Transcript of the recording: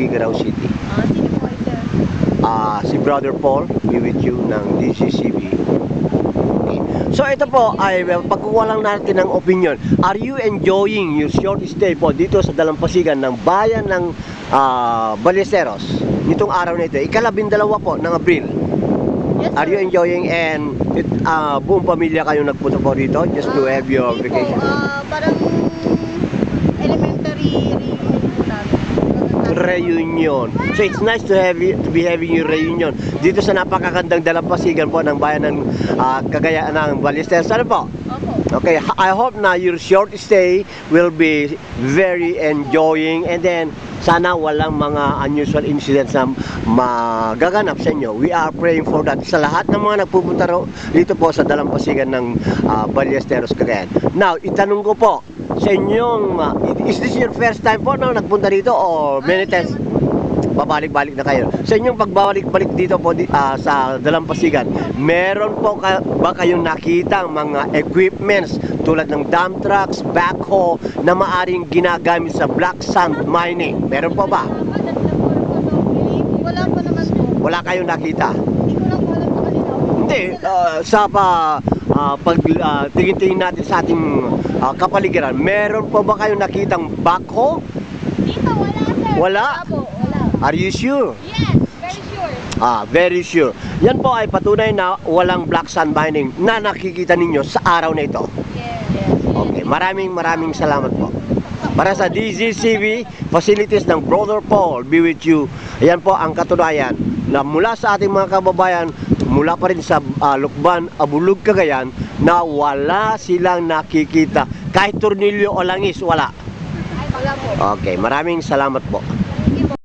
Tuguegarao City. Sino po kayo, sir? Si Brother Paul, be with you ng DCCB. Okay. So ito po ay pagkukuha lang natin ng opinion. Are you enjoying your short stay po dito sa Dalampasigan ng bayan ng Ballesteros nitong araw na ito? Ika-12 po ng Abril. Yes, Are you sir. enjoying and buong pamilya kayo nagpunta po rito just to have your Hindi vacation? po, parang elementary reunion po namin. Reunion. So it's nice to be having your reunion dito sa napakagandang Dalampasigan po ng bayan ng Cagayan ng Ballesteros. Ano po? Opo. Okay, I hope na your short stay will be very enjoying and then sana walang mga unusual incidents na magaganap sa inyo. We are praying for that sa lahat ng mga nagpupunta dito po sa Dalampasigan ng Ballesteros, Cagayan. Now, itanong ko po sa inyong, is this your first time po na nagpunta dito or many times? Babalik-balik na kayo. Sa inyong pagbabalik-balik dito po sa Dalampasigan, meron po ba kayong nakita mga equipments tulad ng dump trucks, backhoe na maaring ginagamit sa black sand mining? Meron po ba? Wala pa naman po. Wala kayong nakita? Hindi ko lang po alam sa kanila. Hindi, pag tingin-tingin natin sa ating kapaligiran, meron po ba kayong nakitang backhoe? Dito, wala, sir. Wala? Po, wala. Are you sure? Yes, very sure. Very sure. Yan po ay patunay na walang black sand mining na nakikita ninyo sa araw na ito. Yes. Okay, maraming salamat po. Para sa DZCB facilities ng Brother Paul, be with you. Ayan po ang katunayan na mula sa ating mga kababayan, mula pa rin sa Lukban, Abulug, Cagayan, na wala silang nakikita. Kahit tornilyo o langis, wala. Wala po. Okay, maraming salamat po.